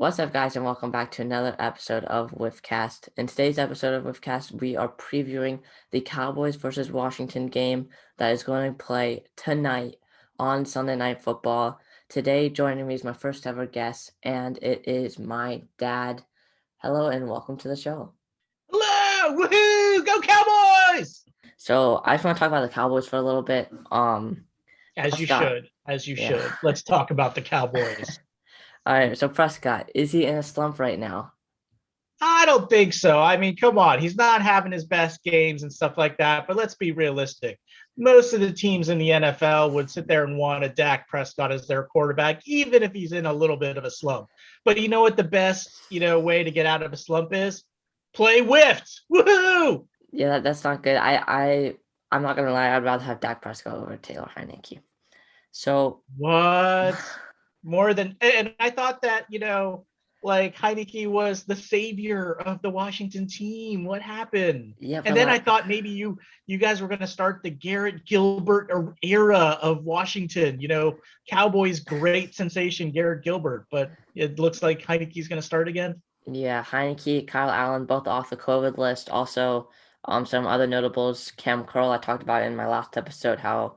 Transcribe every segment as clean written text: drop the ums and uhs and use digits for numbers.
What's up, guys, and welcome back to another episode of WFTCAST. In today's episode of WFTCAST, we are previewing the Cowboys versus Washington game that is going to play tonight on Sunday Night Football. Today, joining me is my first ever guest, and it is my dad. Hello, and welcome to the show. Hello! Woohoo! Go Cowboys! So, I just want to talk about the Cowboys for a little bit. As you Prescott, should. As you yeah. should. Let's talk about the Cowboys. All right, so Prescott, is he in a slump right now? I don't think so. I mean, come on. He's not having his best games and stuff like that, but let's be realistic. Most of the teams in the NFL would sit there and want a Dak Prescott as their quarterback, even if he's in a little bit of a slump. But you know what the best, way to get out of a slump is? Play whiffed. Woohoo! Yeah, that's not good. I'm not gonna lie. I'd rather have Dak Prescott over Taylor Heineke. So What? More than, and I thought that, like Heineke was the savior of the Washington team. What happened? yeah, And but then I thought maybe you guys were going to start the Garrett Gilbert era of Washington, Cowboys great sensation Garrett Gilbert, but it looks like Heineke's going to start again. yeah, Heineke, Kyle Allen, both off the COVID list. Also, some other notables, Cam Curl. I talked about in my last episode how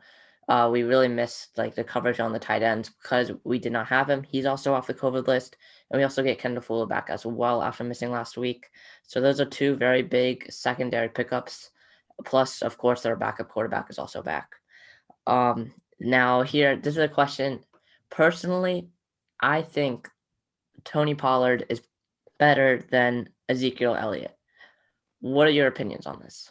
we really missed like the coverage on the tight ends because we did not have him. He's also off the COVID list, and we also get Kendall Fuller back as well after missing last week. So those are two very big secondary pickups. Plus, of course, their backup quarterback is also back. Now here, this is a question. Personally, I think Tony Pollard is better than Ezekiel Elliott. What are your opinions on this?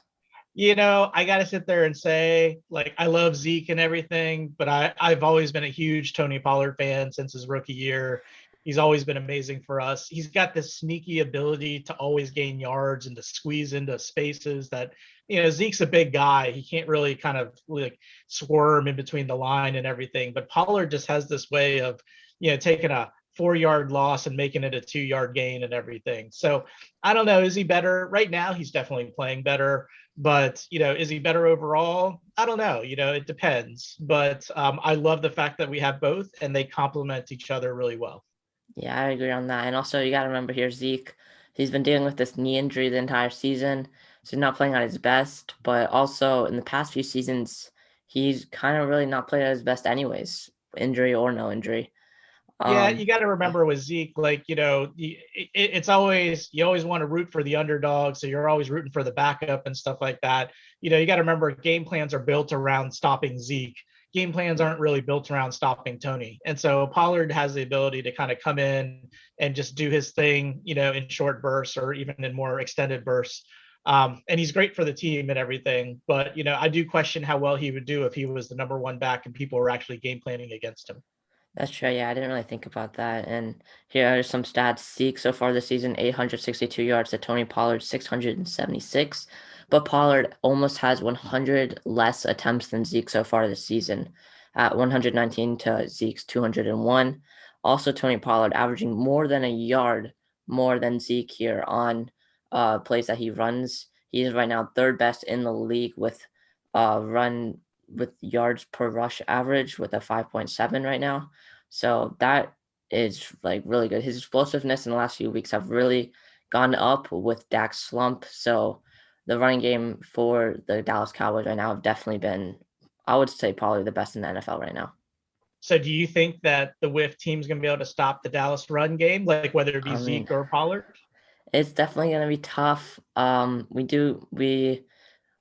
I got to sit there and say, like, I love Zeke and everything, but I've always been a huge Tony Pollard fan since his rookie year. He's always been amazing for us. He's got this sneaky ability to always gain yards and to squeeze into spaces that, Zeke's a big guy. He can't really kind of like squirm in between the line and everything. But Pollard just has this way of, taking a 4-yard loss and making it a 2-yard gain and everything. So I don't know. Is he better? Right now, he's definitely playing better. But, is he better overall? I don't know. It depends. But I love the fact that we have both and they complement each other really well. Yeah, I agree on that. And also, you got to remember here, Zeke, he's been dealing with this knee injury the entire season. So he's not playing at his best. But also, in the past few seasons, he's kind of really not played at his best, anyways, injury or no injury. Yeah, Um, you got to remember with Zeke, like, it's always, you always want to root for the underdog. So you're always rooting for the backup and stuff like that. You got to remember game plans are built around stopping Zeke. Game plans aren't really built around stopping Tony. And so Pollard has the ability to kind of come in and just do his thing, in short bursts or even in more extended bursts. And he's great for the team and everything. But, I do question how well he would do if he was the number one back and people were actually game planning against him. That's true. Yeah, I didn't really think about that. And here are some stats. Zeke so far this season, 862 yards to Tony Pollard, 676. But Pollard almost has 100 less attempts than Zeke so far this season, at 119 to Zeke's 201. Also, Tony Pollard averaging more than a yard more than Zeke here on plays that he runs. He is right now third best in the league run with yards per rush average with a 5.7 right now. So that is like really good. His explosiveness in the last few weeks have really gone up with Dak's slump. So the running game for the Dallas Cowboys right now have definitely been, I would say, probably the best in the NFL right now. So do you think that the WIF team's going to be able to stop the Dallas run game, like whether it be I mean, Zeke or Pollard? it's definitely going to be tough.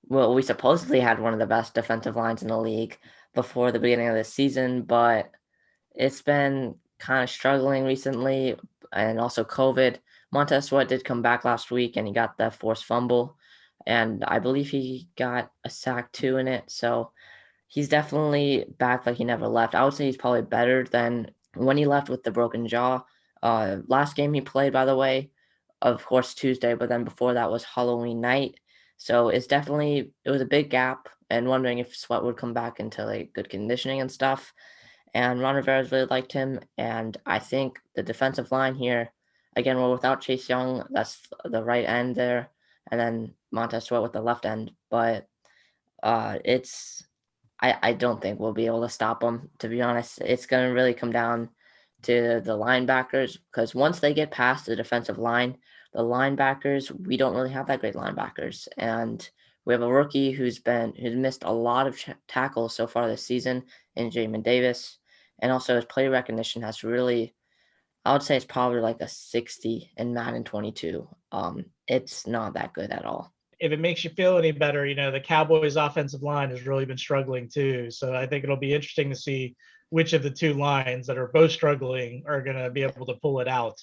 We supposedly had one of the best defensive lines in the league before the beginning of the season, but it's been kind of struggling recently, and also COVID. Montez Sweat did come back last week, and he got the forced fumble, and I believe he got a sack too in it. So he's definitely back like he never left. I would say he's probably better than when he left with the broken jaw. Last game he played, by the way, of course Tuesday, but then before that was Halloween night. So it was a big gap, and wondering if Sweat would come back into like good conditioning and stuff. And Ron Rivera's really liked him. And I think the defensive line here, again, we're without Chase Young, that's the right end there, and then Montez Sweat with the left end. But I don't think we'll be able to stop him, to be honest. It's going to really come down to the linebackers, because once they get past the defensive line, the linebackers, we don't really have that great linebackers. And we have a rookie who's missed a lot of tackles so far this season in Jamin Davis. And also his play recognition has really, I would say it's probably like a 60 in Madden 22. It's not that good at all. If it makes you feel any better, the Cowboys offensive line has really been struggling too. So I think it'll be interesting to see which of the two lines that are both struggling are going to be able to pull it out.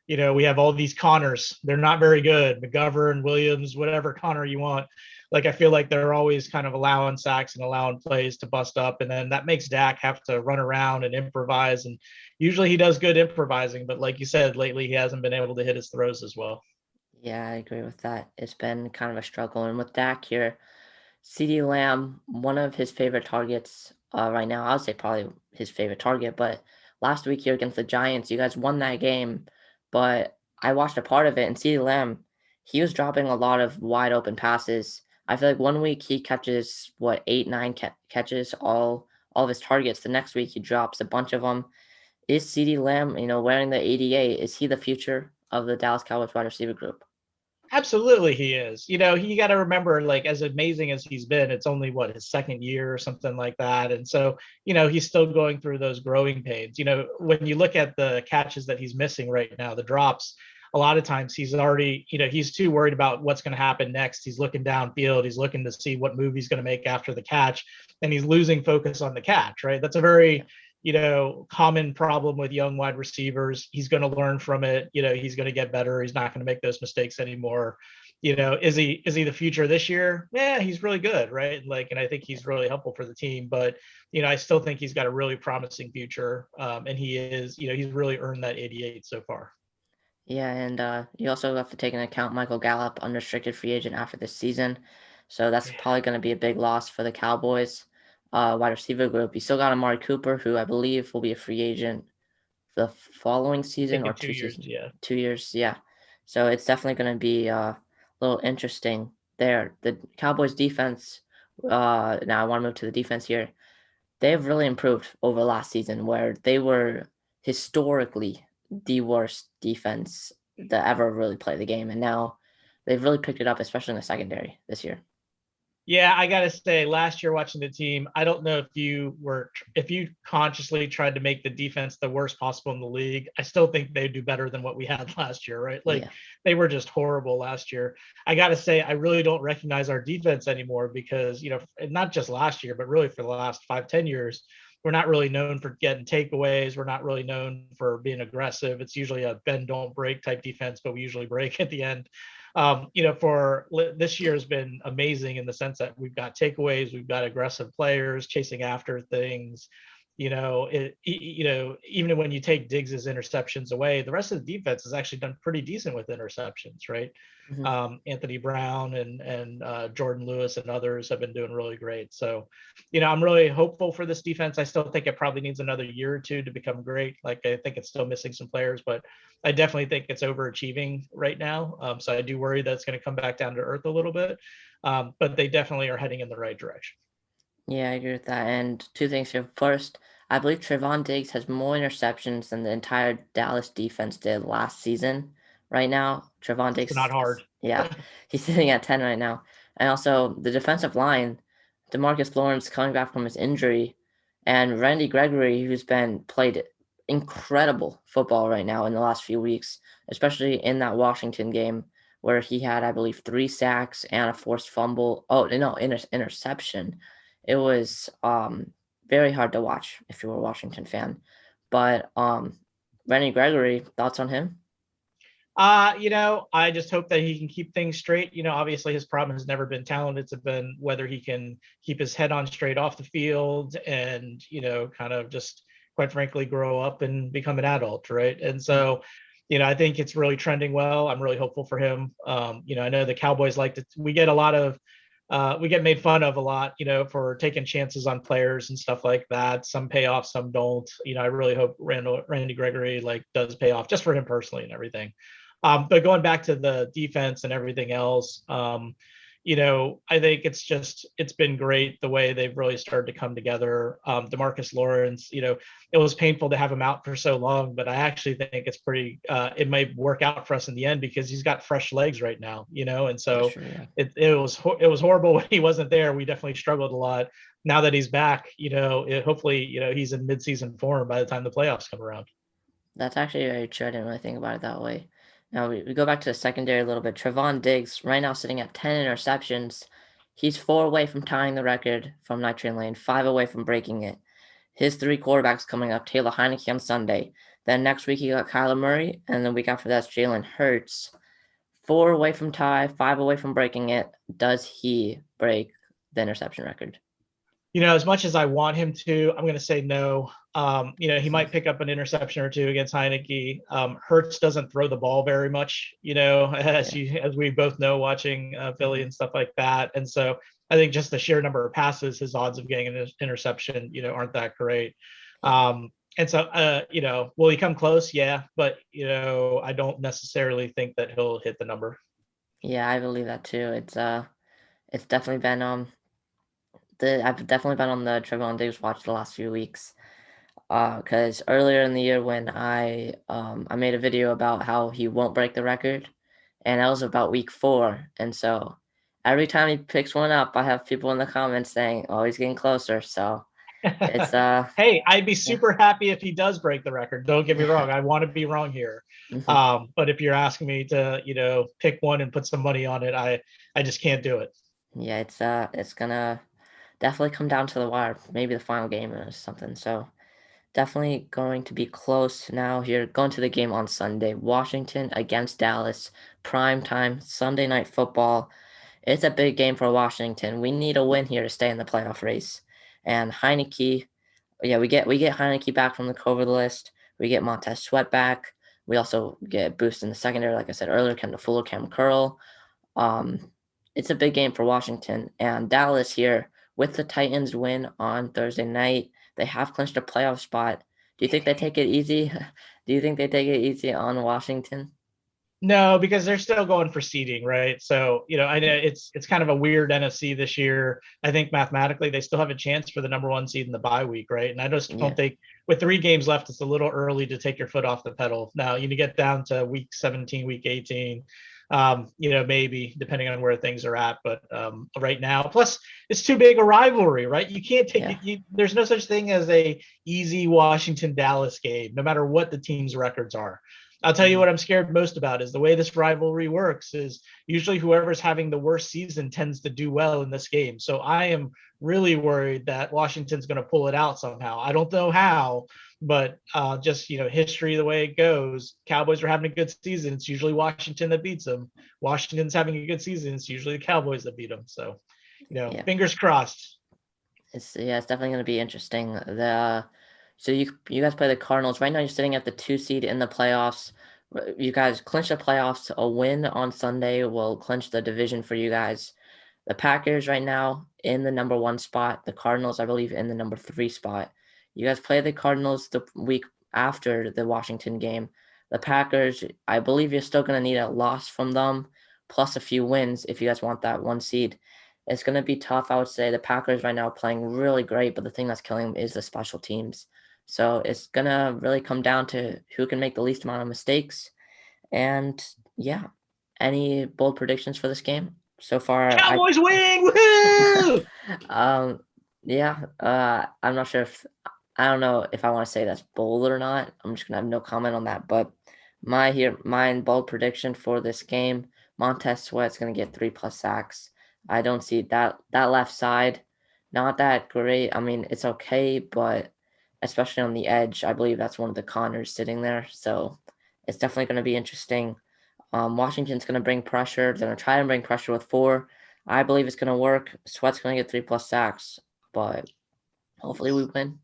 We have all these Connors. They're not very good. McGovern, Williams, whatever Connor you want. Like, I feel like they're always kind of allowing sacks and allowing plays to bust up. And then that makes Dak have to run around and improvise. And usually he does good improvising. But like you said, lately he hasn't been able to hit his throws as well. Yeah, I agree with that. It's been kind of a struggle. And with Dak here, Ceedee Lamb, one of his favorite targets right now, I would say probably his favorite target. But last week here against the Giants, you guys won that game. But I watched a part of it, and Ceedee Lamb, he was dropping a lot of wide open passes. I feel like one week he catches, 8, 9 catches, all of his targets. The next week he drops a bunch of them. Is Ceedee Lamb, wearing the 88, is he the future of the Dallas Cowboys wide receiver group? Absolutely, he is. You got to remember, like, as amazing as he's been, it's only his second year or something like that. And so, he's still going through those growing pains. When you look at the catches that he's missing right now, the drops, a lot of times he's already, he's too worried about what's going to happen next. He's looking downfield. He's looking to see what move he's going to make after the catch, and he's losing focus on the catch, right? That's a very, common problem with young wide receivers. He's going to learn from it. He's going to get better. He's not going to make those mistakes anymore. Is he the future this year? Yeah, he's really good, right? And I think he's really helpful for the team. But I still think he's got a really promising future. And he is, he's really earned that 88 so far. Yeah, and you also have to take into account Michael Gallup, unrestricted free agent after this season. So that's probably going to be a big loss for the Cowboys wide receiver group. You still got Amari Cooper, who I believe will be a free agent the following season or 2 seasons. Yeah. 2 years, yeah. So it's definitely going to be a little interesting there. The Cowboys defense, now I want to move to the defense here. They've really improved over last season, where they were historically the worst defense to ever really play the game. And now they've really picked it up, especially in the secondary this year. Yeah, I gotta say, last year watching the team, I don't know if you consciously tried to make the defense the worst possible in the league. I still think they do better than what we had last year, right? Like, They were just horrible last year. I gotta say, I really don't recognize our defense anymore because, not just last year, but really for the last 5-10 years, we're not really known for getting takeaways. We're not really known for being aggressive. It's usually a bend, don't break type defense, but we usually break at the end. For this year has been amazing in the sense that we've got takeaways, we've got aggressive players chasing after things. Even when you take Diggs's interceptions away, the rest of the defense has actually done pretty decent with interceptions, right? Mm-hmm. Anthony Brown and Jordan Lewis and others have been doing really great. So, I'm really hopeful for this defense. I still think it probably needs another year or two to become great. Like, I think it's still missing some players, but I definitely think it's overachieving right now. So I do worry that it's going to come back down to earth a little bit, but they definitely are heading in the right direction. Yeah, I agree with that. And two things here. First, I believe Trevon Diggs has more interceptions than the entire Dallas defense did last season. Right now, Trevon Diggs. It's not hard. Yeah, he's sitting at 10 right now. And also the defensive line, Demarcus Lawrence coming back from his injury, and Randy Gregory, who's been played incredible football right now in the last few weeks, especially in that Washington game where he had, I believe, 3 sacks and a forced fumble. Oh, no, interception. It was very hard to watch if you were a Washington fan. But Randy Gregory, thoughts on him? I just hope that he can keep things straight. Obviously his problem has never been talent. It's been whether he can keep his head on straight off the field and, kind of just, quite frankly, grow up and become an adult, right? And so, I think it's really trending well. I'm really hopeful for him. I know the Cowboys we get made fun of a lot, for taking chances on players and stuff like that. Some pay off, some don't. I really hope Randy Gregory does pay off just for him personally and everything. But going back to the defense and everything else, I think it's been great the way they've really started to come together. Demarcus Lawrence, it was painful to have him out for so long, but I actually think it's it might work out for us in the end because he's got fresh legs right now, and That's so true. Yeah. it was horrible when he wasn't there. We definitely struggled a lot. Now that he's back, hopefully, he's in midseason form by the time the playoffs come around. That's actually very true. I didn't really think about it that way. Now we go back to the secondary a little bit. Trevon Diggs, right now sitting at 10 interceptions. He's 4 away from tying the record from Nitrian Lane, 5 away from breaking it. His 3 quarterbacks coming up, Taylor Heineke on Sunday. Then next week, you got Kyler Murray. And the week after that's Jalen Hurts. 4 away from tie, 5 away from breaking it. Does he break the interception record? As much as I want him to, I'm going to say no. He might pick up an interception or two against Heineke. Hurts doesn't throw the ball very much, as we both know, watching Philly and stuff like that. And so I think just the sheer number of passes, his odds of getting an interception, aren't that great. And so, will he come close? Yeah, but I don't necessarily think that he'll hit the number. Yeah, I believe that too. It's definitely been I've definitely been on the Trevon Diggs watch the last few weeks. Because earlier in the year when I made a video about how he won't break the record, and that was about week 4, and so every time he picks one up, I have people in the comments saying, "Oh, he's getting closer." So it's Hey, I'd be yeah. super happy if he does break the record. Don't get me wrong. I want to be wrong here. But if you're asking me to, pick one and put some money on it, I just can't do it. Yeah, it's gonna definitely come down to the wire, maybe the final game or something. So definitely going to be close now here. Going to the game on Sunday, Washington against Dallas, prime time, Sunday night football. It's a big game for Washington. We need a win here to stay in the playoff race. And Heineke, yeah, we get Heineke back from the COVID list. We get Montez Sweat back. We also get boost in the secondary, like I said earlier, Kendall Fuller, Cam Curl. Um, it's a big game for Washington and Dallas here with the Titans win on Thursday night. They have clinched a playoff spot. Do you think they take it easy? Do you think they take it easy on Washington? No, because they're still going for seeding, right? So, I know it's kind of a weird NFC this year. I think mathematically they still have a chance for the number 1 seed in the bye week, right? And I just don't Yeah, think with 3 games left, it's a little early to take your foot off the pedal. Now, you get down to week 17, week 18, maybe depending on where things are at. But right now, plus it's too big a rivalry, right? You can't take yeah, it. There's no such thing as a easy Washington Dallas game, no matter what the team's records are. I'll tell you what I'm scared most about is the way this rivalry works is usually whoever's having the worst season tends to do well in this game. So I am really worried that Washington's going to pull it out somehow. I don't know how, but just, history, the way it goes, Cowboys are having a good season. It's usually Washington that beats them. Washington's having a good season. It's usually the Cowboys that beat them. So, yeah. fingers crossed. It's definitely going to be interesting. So you guys play the Cardinals right now. You're sitting at the 2 seed in the playoffs. You guys clinch the playoffs. A win on Sunday will clinch the division for you guys. The Packers right now in the number 1 spot. The Cardinals, I believe, in the number 3 spot. You guys play the Cardinals the week after the Washington game. The Packers, I believe you're still going to need a loss from them, plus a few wins if you guys want that 1 seed. It's going to be tough, I would say. The Packers right now are playing really great, but the thing that's killing them is the special teams. So it's going to really come down to who can make the least amount of mistakes. And yeah, any bold predictions for this game? So far, Cowboys win! Woohoo! um, yeah, I'm not sure if I don't know if I want to say that's bold or not. I'm just gonna have no comment on that. But my bold prediction for this game, Montez Sweat's gonna get 3+ sacks. I don't see that left side, not that great. I mean, it's okay, but especially on the edge, I believe that's one of the Connors sitting there. So it's definitely gonna be interesting. Washington's gonna bring pressure. They're gonna try and bring pressure with 4. I believe it's gonna work. Sweat's gonna get 3+ sacks, but hopefully we win.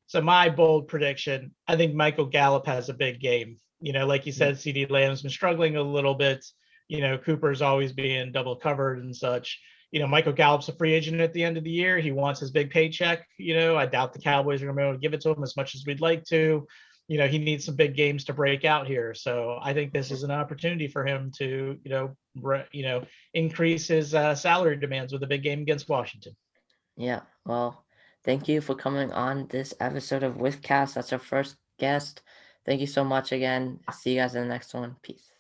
So my bold prediction, I think Michael Gallup has a big game. Like you Mm. said, Ceedee Lamb's been struggling a little bit. Cooper's always being double covered and such. Michael Gallup's a free agent at the end of the year. He wants his big paycheck. I doubt the Cowboys are going to be able to give it to him as much as we'd like to. he needs some big games to break out here. So I think this is an opportunity for him to, increase his salary demands with a big game against Washington. Yeah. Well, thank you for coming on this episode of WFTCAST. That's our first guest. Thank you so much again. See you guys in the next one. Peace.